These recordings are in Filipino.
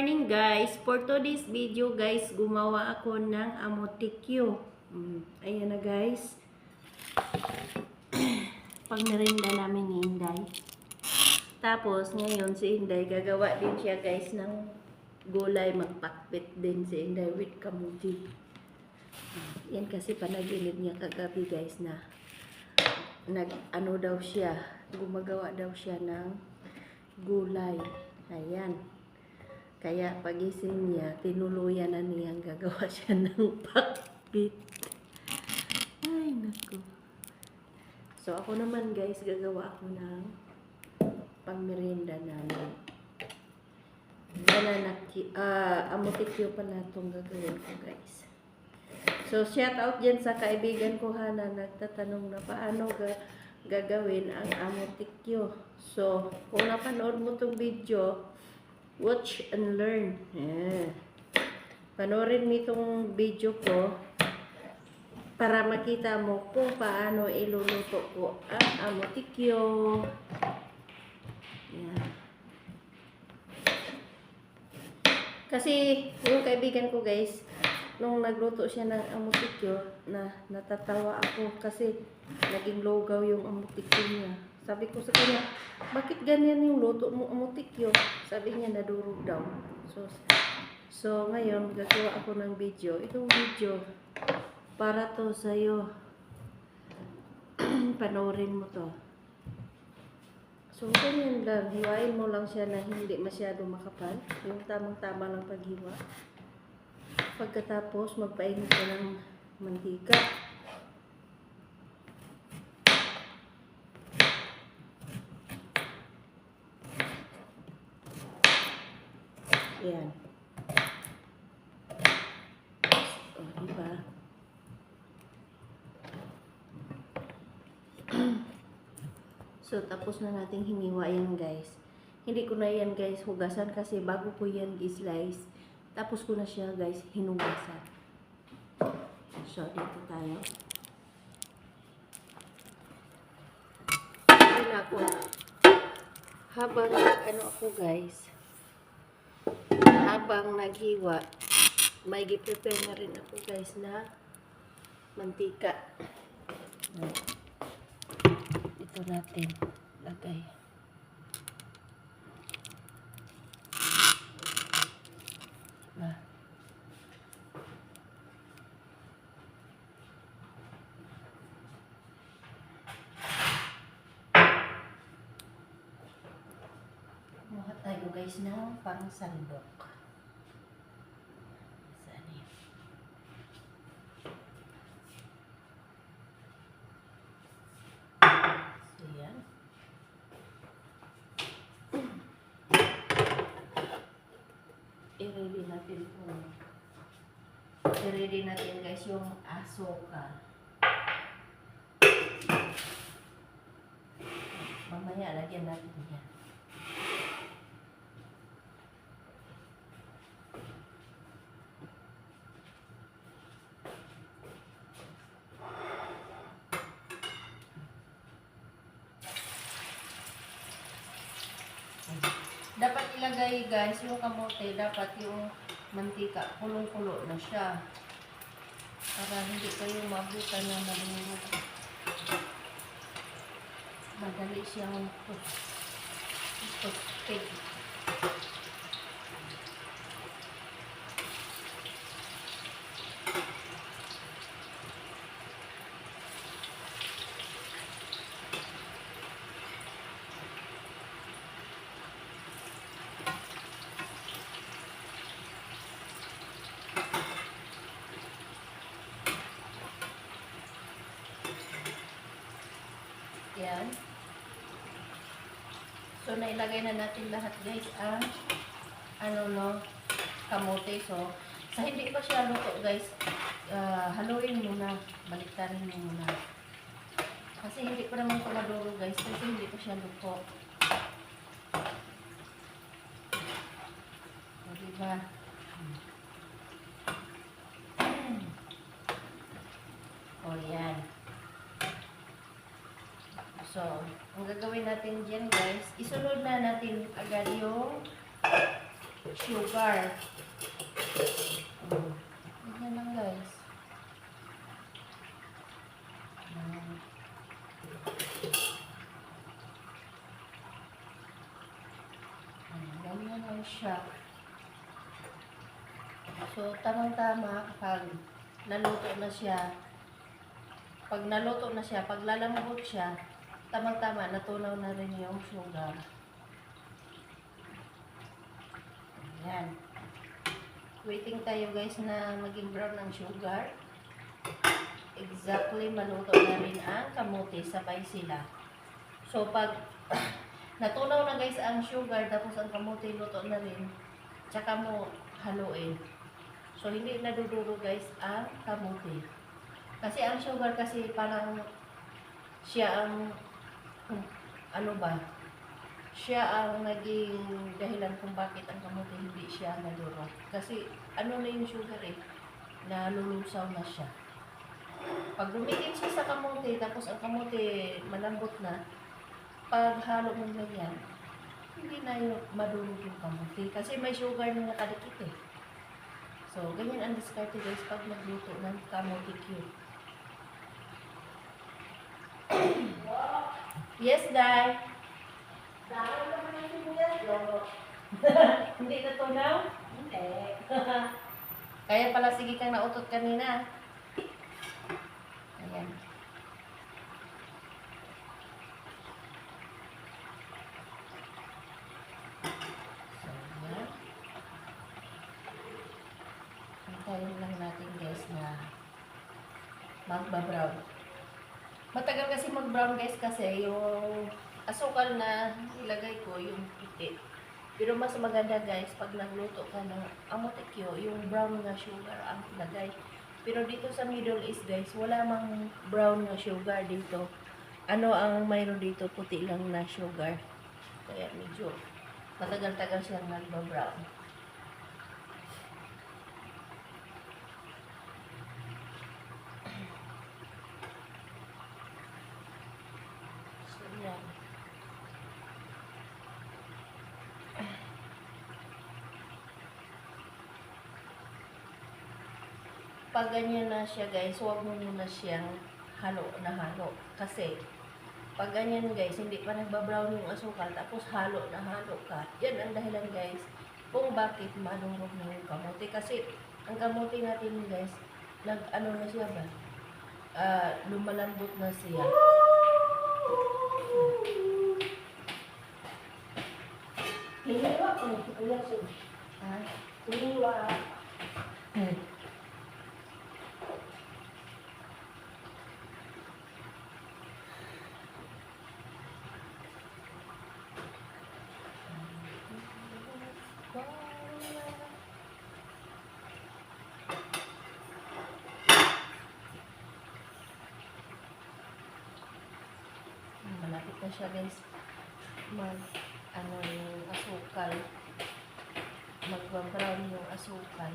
morning guys. For today's video guys, gumawa ako ng amotikyo. Ayan na guys. Pagmerinda namin ni Inday. Tapos ngayon si Inday gagawa din siya guys ng gulay. Magpakpit din si Inday with kamuti. Yan kasi panaginip niya kagabi guys na ano daw siya, gumagawa daw siya ng gulay. Ayan. Kaya pagising niya, tinuluyan na niyang gagawa siya ng pakbit. Ay, naku. So, ako naman guys, gagawa ako ng pangmerienda namin. Amotikyo pala itong gagawin ko guys. So, shout out dyan sa kaibigan ko na nagtatanong na paano gagawin ang amotikyo. So, kung napanood mo itong video, watch and learn. Panoorin mo itong video ko para makita mo kung paano iluluto ko ang amotikyo. Yan. Kasi yung kaibigan ko guys, nung nagluto siya ng amotikyo, natatawa ako kasi naging logaw yung amotikyo niya. Sabi ko sa kanya, bakit ganyan yung luto mo amotikyo? Sabi niya, nadurog daw. So ngayon, gagawa ako ng video. Itong video, para to sa'yo. Panoorin mo to. So ganyan lang, hiwain mo lang siya na hindi masyado makapal. Yung tamang-tama lang paghiwa. Pagkatapos, magpainit ka ng mantika. Yan. O, diba? So, tapos na nating hiniwa yan, guys. Hindi ko na yan, guys, hugasan kasi bago ko yan i-slice. Tapos ko na siya, guys, hinugasan. So, dito tayo. Wala ko. Habang ako, guys, habang naghiwa, may gi-prepare na rin ako guys na mantika. Ito natin lagay. Kumuha tayo guys ng pangsandok. I-ready natin guys yung asukal. Mamaya lagyan natin yan. Dapat ilagay guys yung kamote, dapat yung mantika kulong-kulo na siya para hindi kayo mabutan na malulog. Madali siyang toothpick. Yan. So, nailagay na natin lahat guys ang kamote. So, sa hindi pa siya luto guys, haluin muna, baliktarin mo muna. Kasi hindi pa naman ito maduro guys, kasi hindi pa siya luto. O, diba? O, yan. So, ang gagawin natin dyan guys, isunod na natin agad yung sugar. Ganyan lang guys. Ganyan lang siya. So, tamang-tama kapag naluto na siya. Pag naluto na siya, pag lalambot siya, tamang-tama, natunaw na rin yung sugar. Ayan. Waiting tayo guys na maging brown ang sugar. Exactly, maluto na rin ang kamote, sabay sila. So, pag natunaw na guys ang sugar, tapos ang kamote luto na rin, tsaka mo haluin. So, hindi naduduro guys ang kamote. Kasi ang sugar kasi parang siya ang, ano ba, siya ang naging dahilan kung bakit ang kamote hindi siya naduro. Kasi ano na yung sugar eh, nalulusaw na siya. Pag dumikit siya sa kamote, tapos ang kamote malambot na, pag halo mo ganyan, hindi na yung madurog yung kamote. Kasi may sugar na nakadikit eh. So, ganyan ang diskarte guys pag magluto ng kamote cube. Yes, Day. Dahil naman ang sibuyas, lolo. Hindi natunaw? Hindi. Kaya pala sige kang nautot kanina. Ayan. Hintayin lang natin guys na magba-brown. Matagal kasi mag-brown guys kasi yung asukal na ilagay ko yung puti. Pero mas maganda guys pag nagluto ka ng amotekyo, yung brown na sugar ang ilagay. Pero dito sa Middle East guys, wala mang brown na sugar dito. Ano ang mayroon dito? Puti lang na sugar. Kaya medyo matagal-tagal siyang nagba-brown. Pag ganyan na siya guys, huwag mo muna siyang halo na halo. Kasi, pag ganyan guys, hindi pa nagbabrown yung asukal, tapos halo na halo ka. Yan ang dahilan guys, kung bakit malurog na yung kamote. Kasi, ang kamote natin guys, ano na siya ba? Lumalambot na siya. Hiniwa ko, kuya siya. Ha? Hiniwa. Malapit na siya guys. Ano yung asukal. Mag-brown yung asukal.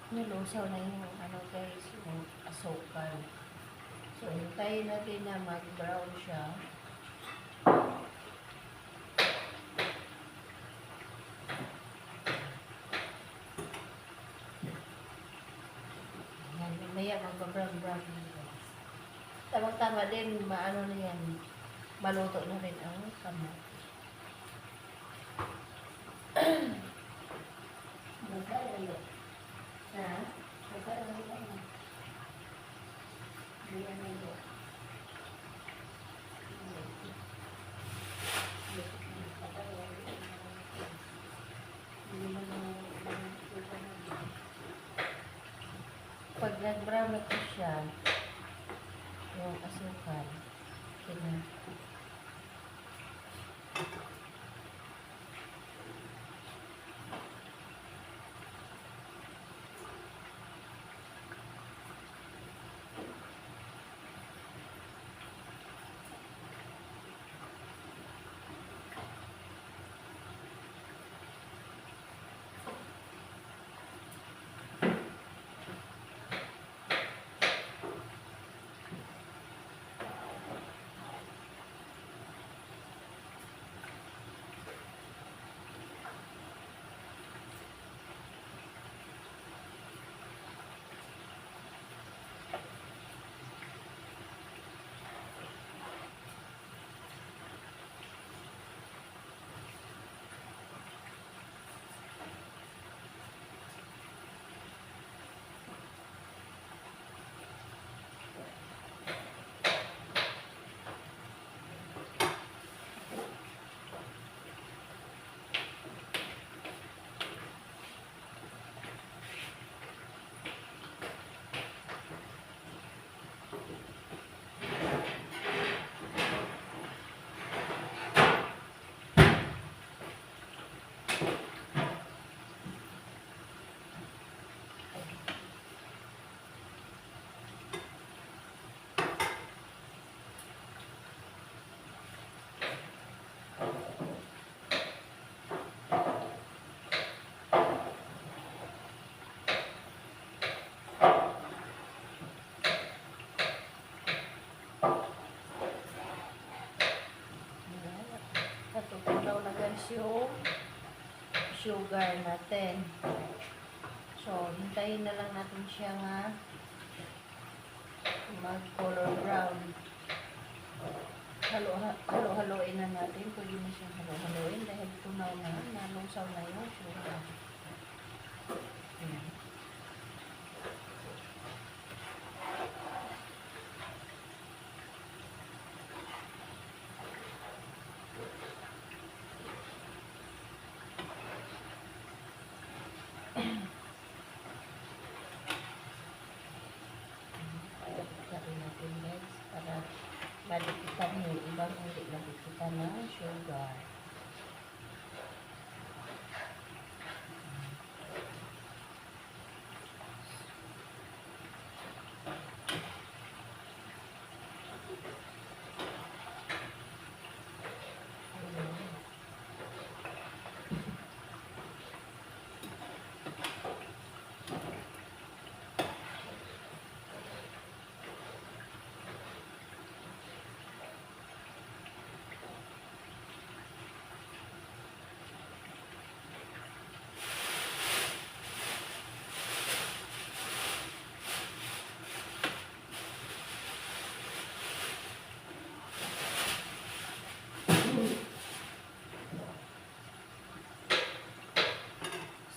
Nilusaw na yung ano guys, yung asukal. So, hintayin natin na mag-brown siya. Yan, mamaya mag-brown-brown na guys. Tamang-tama din, maano na yan, maluto na rin ang kamote. Magkano. Ha? Magkano. Ayan na yun. Pag nag-brown na po siya, yung asukal, tingnan. Natutunaw na guys yung sugar natin. So, hintayin na lang natin siya nga mag-color brown. Halo-haloin na natin. Pwede na siyang halo-haloin dahil tunaw na, nalusaw na yung sugar. Ayan. Gawin natin guys para malipitan yung ibang hindi nalipitan ng sugar.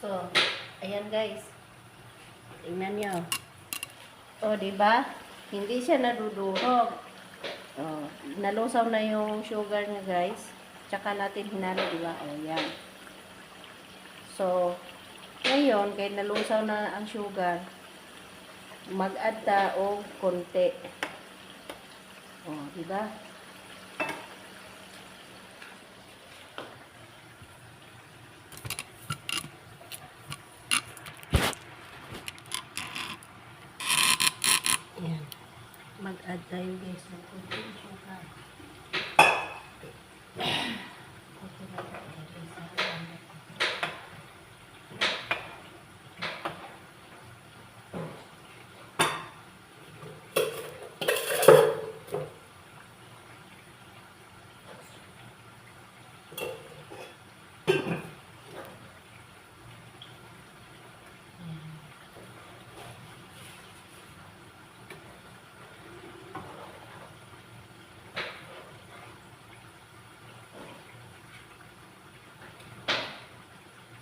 So, ayan guys. Tingnan nyo. O, diba? Hindi siya nadudurog. O, nalusaw na yung sugar niya guys. Tsaka natin hinalo, diba? O, yan. So, ngayon, kahit nalusaw na ang sugar, mag-add ta o konti. O, diba? Yan. Mag-add tayo guys ng konting sugar. Konti na tayo guys.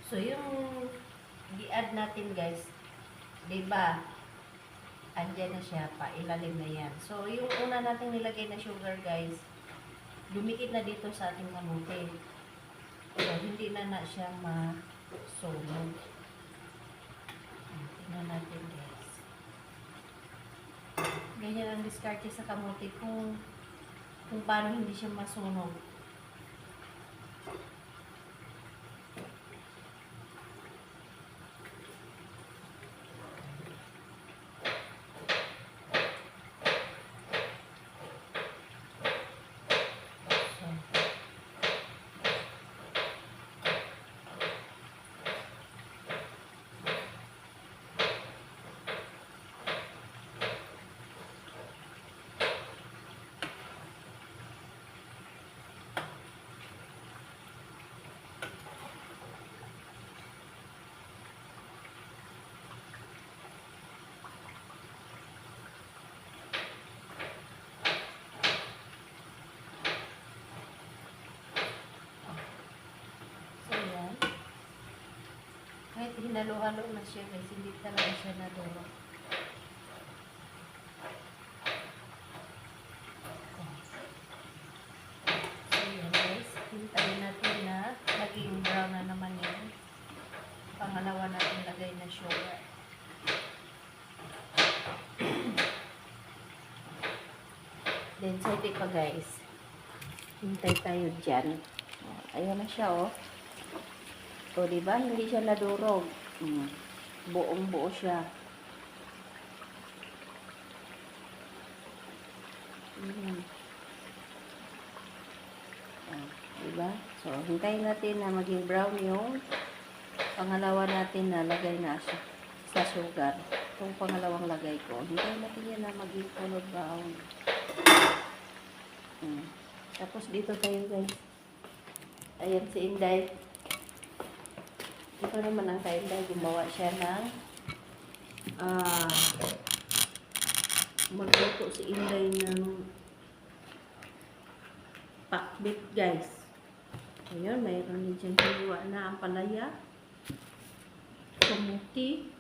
So, yung i-add natin guys, diba, andyan na siya pa, ilalim na yan. So, yung una natin nilagay na sugar guys, dumikit na dito sa ating kamote. So, hindi na siya masunog. Tingnan natin guys. Ganyan ang diskarte sa kamote kung paano hindi siya masunog. Kahit hinalo-halo na siya guys, hindi talaga siya naduro. So yan guys, hintayin natin na maging brown na naman yan. Pangalawa natin lagay na sugar. Then side pa guys. Hintay tayo dyan. Ayan na siya oh. O, diba? Hindi siya nadurog. Buong-buo siya. Diba? So, hintayin natin na maging brown yung pangalawa natin na lagay na siya sa sugar. Itong pangalawang lagay ko. Hintayin natin yan na maging color brown. Tapos dito tayo guys. Ayan si Inday. Ito naman ang kainday, gumawa siya ng magluto si Inday ng pakbit guys. Ayun, mayroon din siyang hiwa na ang palaya, kamuti,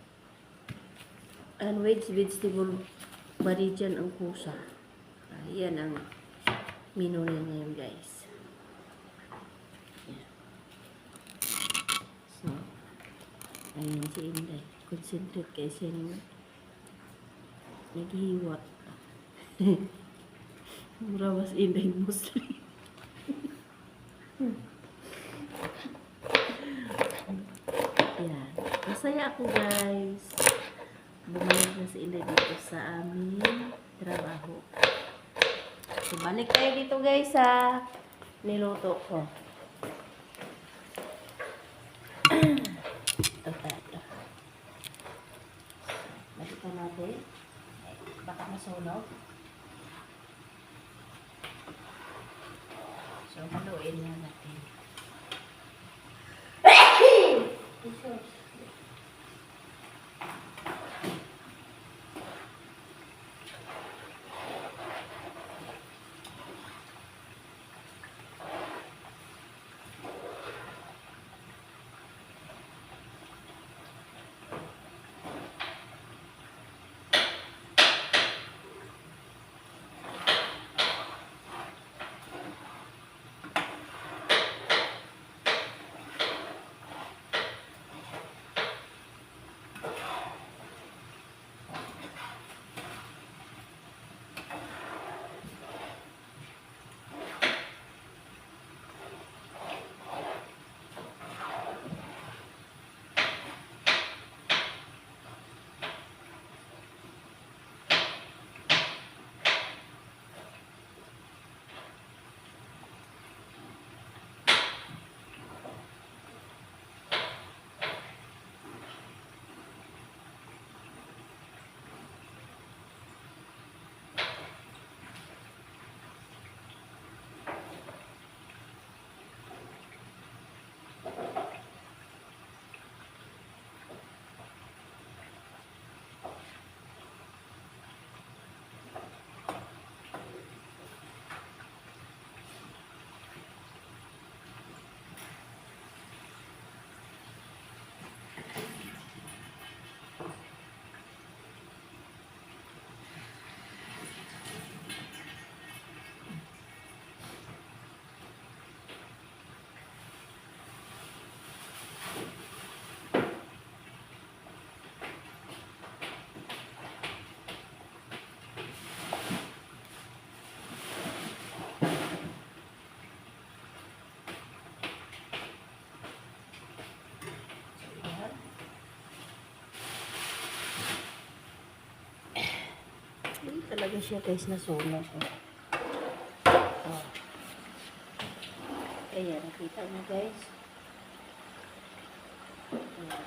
and vegetable barijan ang kusa. Ayan ang menu niya ngayon guys. So, ayan si Inday. Concentrate kayo siya naghihiwa. Murawas Inday Muslim. Yan. Masaya ako guys. Bumalik na si Inday dito sa aming trabaho. So, balik tayo dito guys sa niluto ko. Ito. Balikan natin. Baka masunog. So, haluin na natin. talaga siya guys na sunog. Oh. Ayan, nakita niyo guys.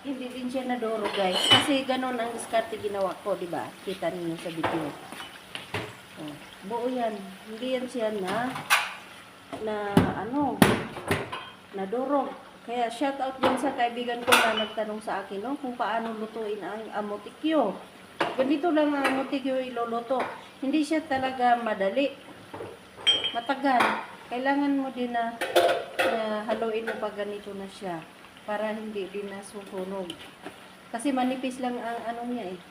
Hindi din siya nadoro guys. Kasi ganun ang diskarte ginawa ko, di ba? Kita niyo sa video. Oh, buo yan. Hindi yan siya nadurog. Kaya shout out din sa kaibigan ko na nagtanong sa akin, no, kung paano lutuin ang amotikyo. Ganito lang ang amotikyo iluluto. Hindi siya talaga madali. Matagal. Kailangan mo din na haluin mo pag ganito na siya para hindi din nasusunog. Kasi manipis lang ang ano niya eh.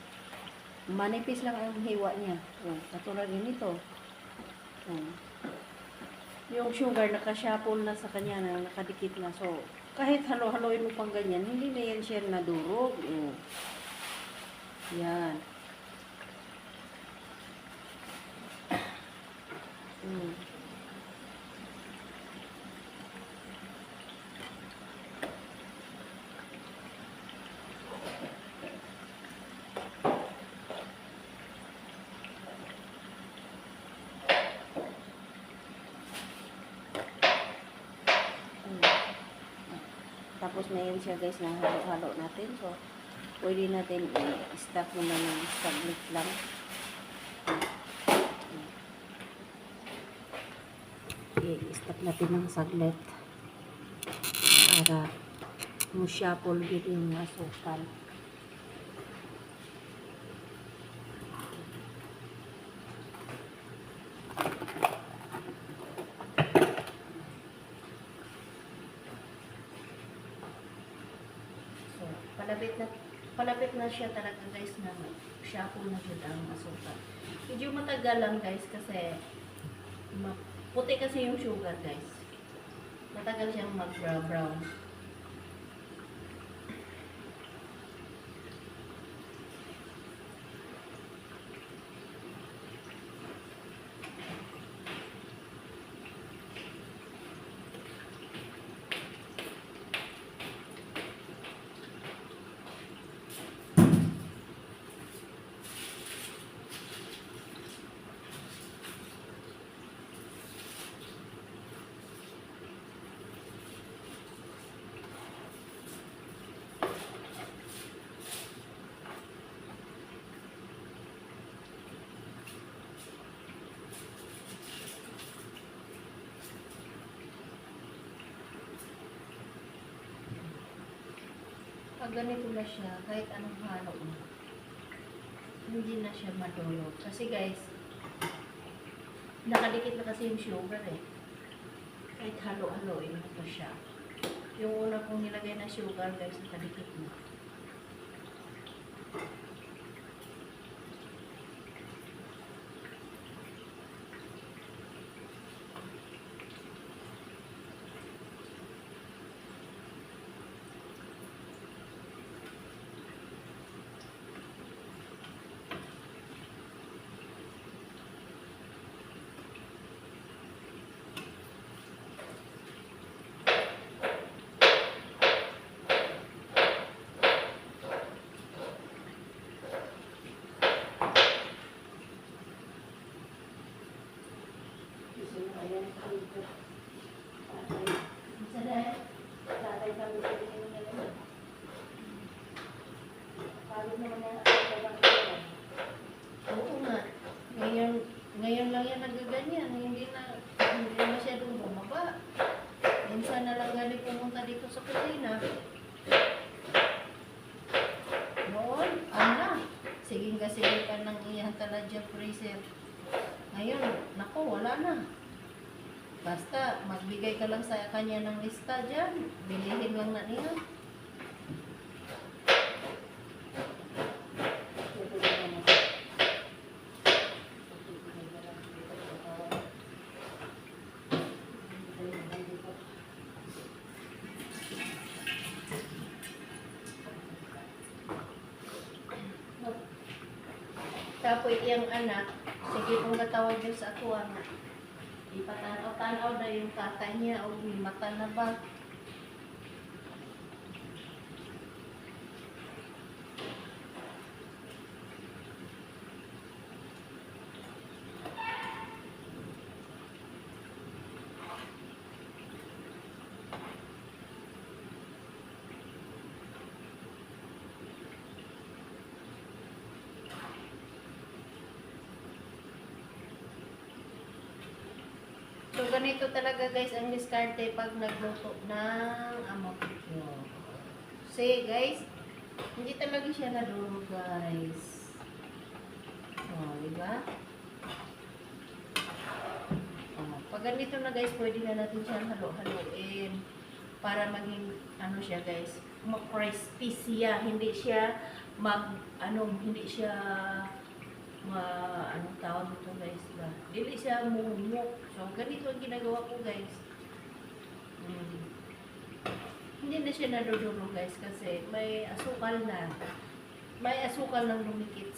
Manipis lang ang hiwa niya. Oh, katulad nito. Oh. Yung sugar nakashuffle na sa kanya na nakadikit na. So, kahit halo-haloin mo pang ganyan, hindi na yan siya nadurog. Oh. Yan. Mm. Tapos na yan siya guys na halo-halo natin. So, pwede natin i-stop muna ng saglit lang. I-stop natin ng saglit para musyapol din yung asukal. So, palapit na siya talaga guys na shuffle na siya ang asukal. Medyo matagal lang guys kasi puti kasi yung sugar guys. Matagal siyang mag-brown. Pag ganito na siya, kahit anong halo mo, hindi na siya madulog. Kasi guys, nakadikit na kasi yung sugar eh. Kahit halo-haloin mo pa siya. Yung una kong nilagay na sugar guys, nakadikit na. Oo nga. Ngayon lang yan nagaganyan. Hindi na masyadong bumaba. Minsan na lang galing pumunta dito sa kusina. Noon, sige ka ng iyang taladya freezer. Ngayon, naku, wala na. Basta, magbigay ka lang sa kanya ng lista dyan. Bilihin lang na niya. Tapos iyang anak, sige kung katawag niyo sa ako, anak. Ipatanaw-tanaw na yung tatay niya o may mata na ba. ganito talaga guys ang diskarte pag nagluto ng amokyo. See guys, hindi talaga siya nadurog guys. Oh, di ba? Oh, pag ganito na guys, pwede na natin siya halo-haloin para maging ano siya guys, crispy siya, hindi siya hindi siya anong tawag nito guys ba? Dili siya mumuk. So, ganito ang ginagawa ko guys. Hindi na siya naduduro guys kasi may asukal na. May asukal ng lumikit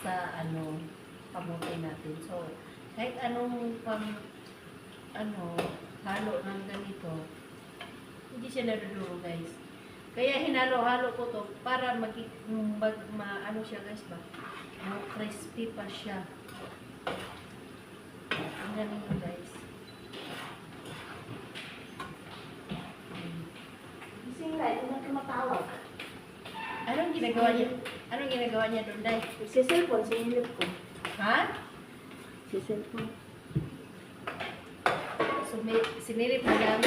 sa kamote natin. So, kahit anong halo ng ganito, hindi siya naduduro guys. Kaya hinalo-halo ko to para ano siya guys ba? Crispy pa siya. Ang galing yun guys. Gising na, ito na tumatawag. Anong ginagawa niya? Anong ginagawa niya doon, Day? Si cellphone, sinilip ko. Ha? Si cellphone. Sinilip na lang.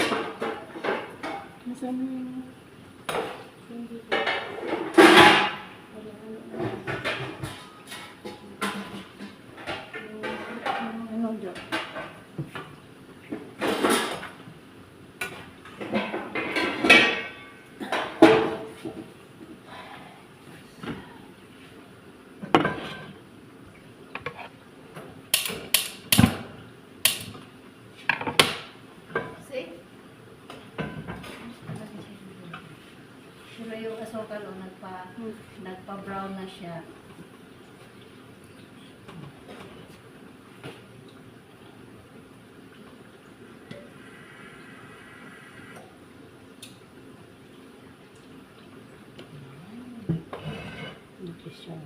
Nasaan na yun? Hindi ko. Ano dyan? See? Pero yung asukal, nagpa-brown na siya. Nutrisyon.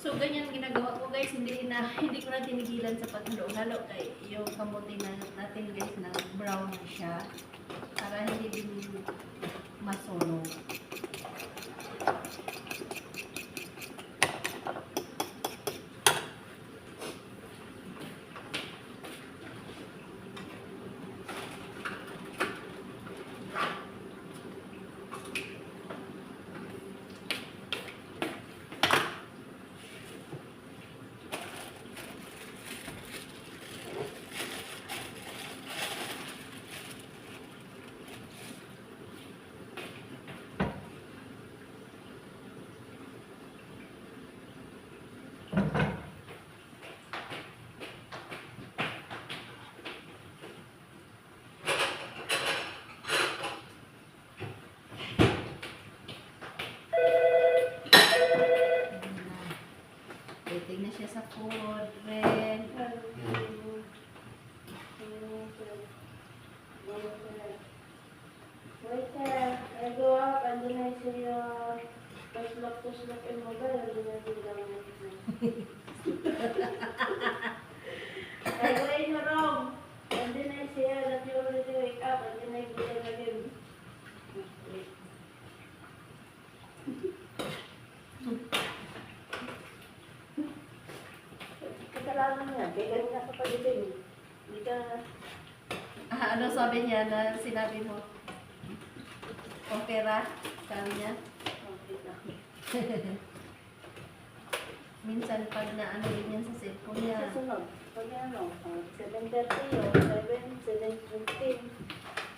So, ganyan ginagawa ko guys. Hindi ko na tinigilan sa paghalo-halo kay yung kamote natin guys na brown na siya para hindi din masunog. Waiting na siya sa food, red. Waiter, I go up and then I see your tuslok in mobile and then I do down I go in your room and then I see that you already wake up and then I go in again. Kasalanan niya, kaya ganun ka sa pagitin. Hindi ka... Ano sabi niya na sinabi mo? Opera? Sabi niya? Minsan pag naano din yan sa cellphone niya. Sa sunod, pag ano, 7:30 o 7:15.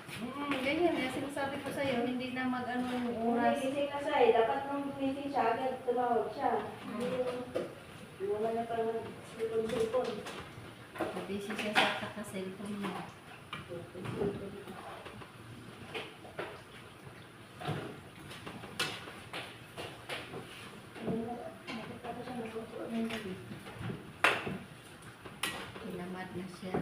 Ganyan nga, sinasabi ko sa'yo, hindi na mag-ano yung oras. Gumising na siya eh. Dapat nung gumising siya, agad tumawag siya. Hindi wala na parang silpon-silpon. Busy siya sa kaka-cellphone niya. Kinamad na siya.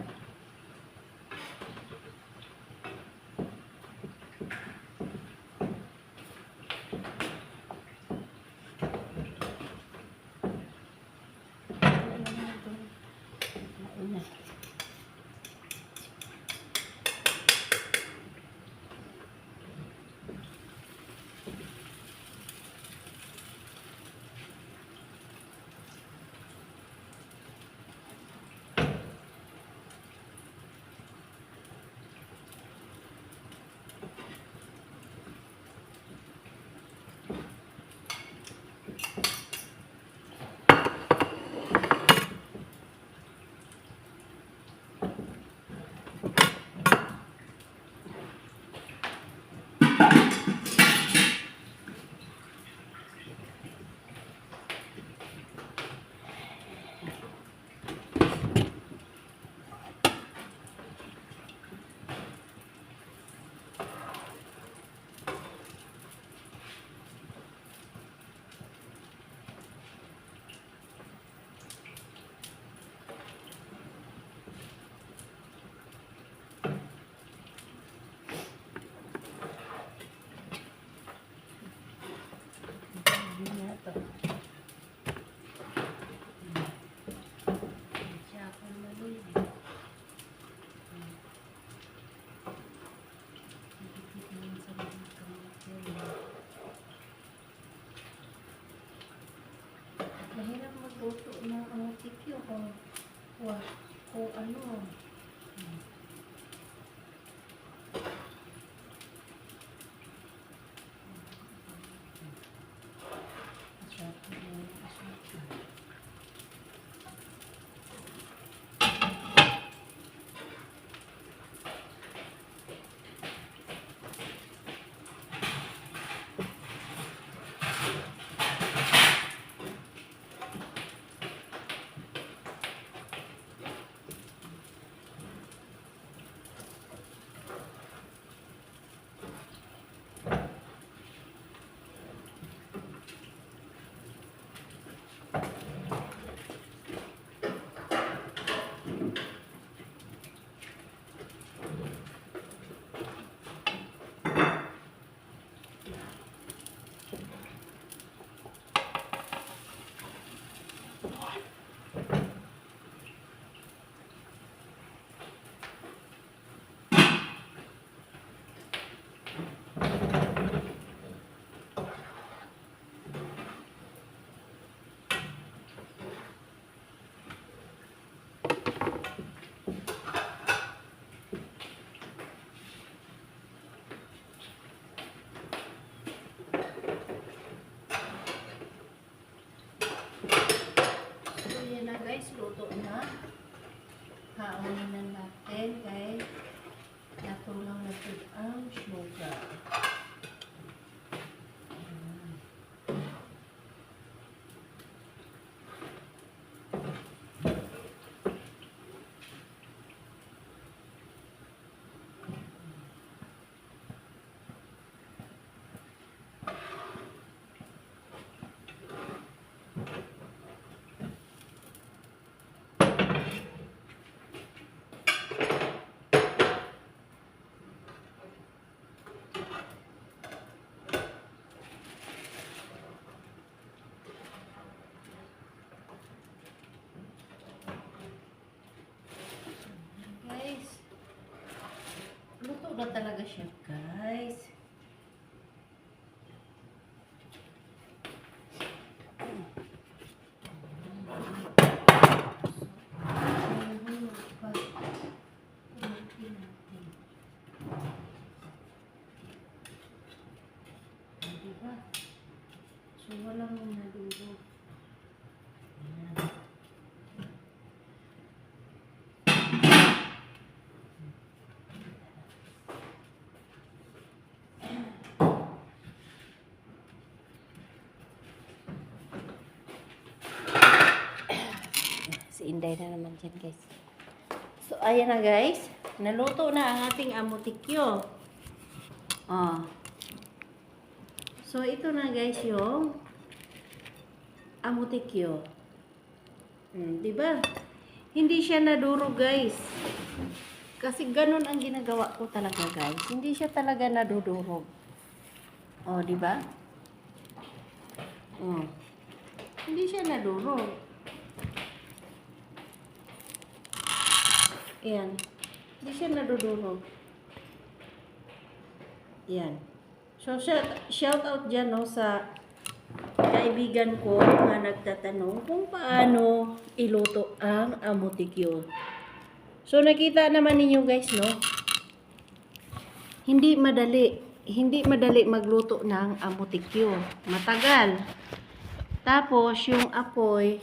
Mahirap magluto ng OTQ kung ano. So yan na guys, luto na. Haonin na natin kay natulang natin ang sugar. Guys, luto na talaga siya, guys. Diba? So, walang nalulog. Inday na naman dyan, guys. So, ayan na, guys. Naluto na ang ating amotikyo. Oh. So, ito na, guys, yung amotikyo. Diba? Hindi siya nadurog, guys. Kasi ganun ang ginagawa ko talaga, guys. Hindi siya talaga nadudurog. Oh, diba? Oh. Hindi siya nadurog. Ayan. Hindi siya nadudurog. Ayan. So, shout out dyan, no, sa kaibigan ko na nagtatanong kung paano iluto ang amotikyo. So, nakita naman ninyo, guys, no? Hindi madali magluto ng amotikyo. Matagal. Tapos, yung apoy,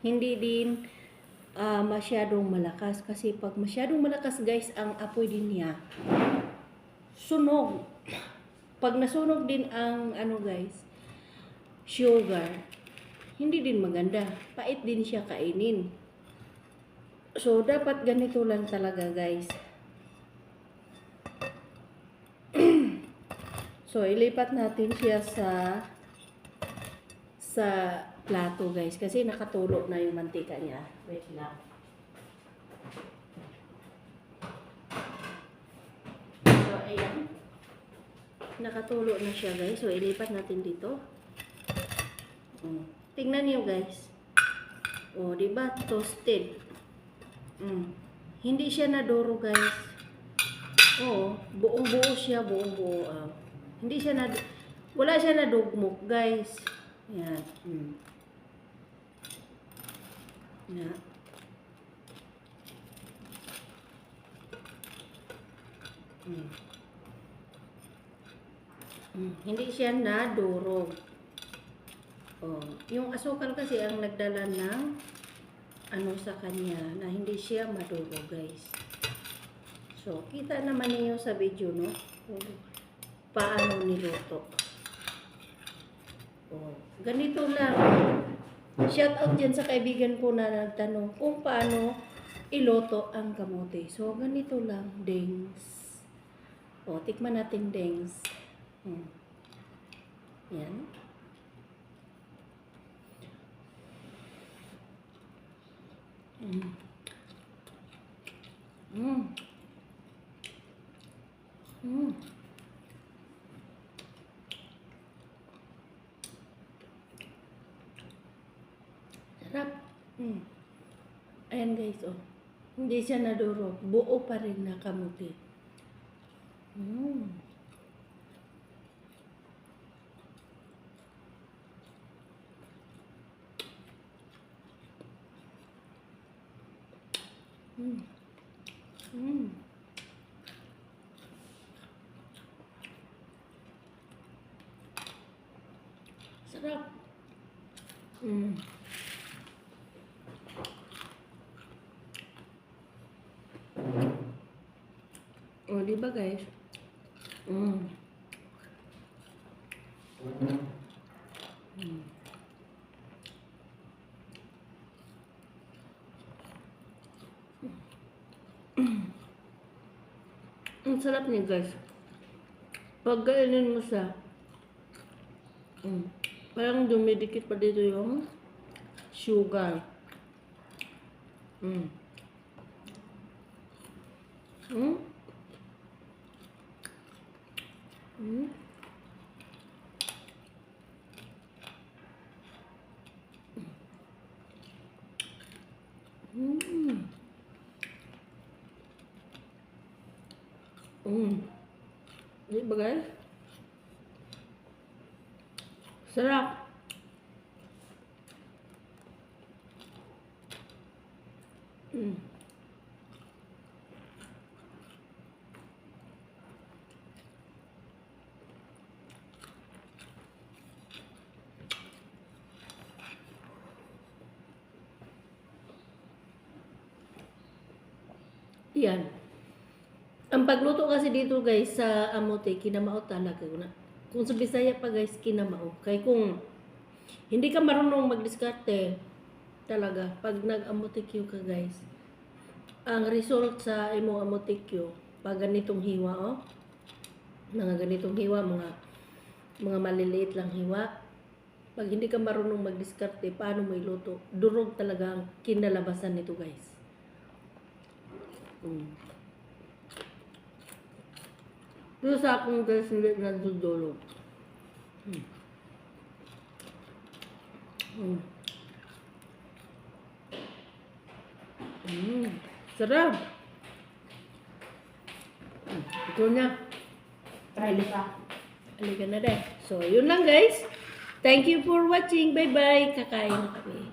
hindi din masyadong malakas. Kasi pag masyadong malakas, guys, ang apoy din niya, sunog. Pag nasunog din ang, guys, sugar, hindi din maganda. Pait din siya kainin. So, dapat ganito lang talaga, guys. So, ilipat natin siya sa plato, guys. Kasi nakatulo na yung mantika niya. Wait lang. So, ayan. Nakatulo na siya, guys. So, ilipat natin dito. Tingnan niyo, guys. Oh, diba? Toasted. Hindi siya naduro, guys. Oo, buong-buo siya, buong-buo. Hindi siya wala siya nadugmok, guys. Yan. Yan. Hindi siya nadurog. Oh, yung asukal kasi ang nagdala ng sa kanya na hindi siya madurog, guys. So, kita naman niyo sa video, no? Kung paano niluto. Oh, ganito lang. Shout out dyan sa kaibigan ko na nagtanong kung paano iluto ang kamote. So, ganito lang, dengs. Oh, tikman natin, dengs. Yan. Sarap. Ayan, guys, oh. Hindi siya nadurog. Buo pa rin na kamuti. Sarap. Oh, di ba, guys? Ang sarap niya, guys. Pag kainin mo siya, parang dumidikit pa dito yung sugar. Di ba, guys? Sarap. Yan. Ang pagluto kasi dito, guys, sa amote, kinamao talaga. Kung sa Bisaya pa, guys, kinamao. Kaya kung hindi ka marunong magdiskarte, Talaga, pag nag-amotikyo ka guys, ang result sa imo amotikyo, pag ganitong hiwa, oh, mga ganitong hiwa, mga maliliit lang hiwa, pag hindi ka marunong magdiskarte, paano mo iluto? Durog talaga ang kinalabasan nito guys. Pero sa akin guys, hindi na dudulog. Sarap. Ito na. Try ka. Halika na deh. So, yun lang guys. Thank you for watching. Bye-bye. Kakain na kami.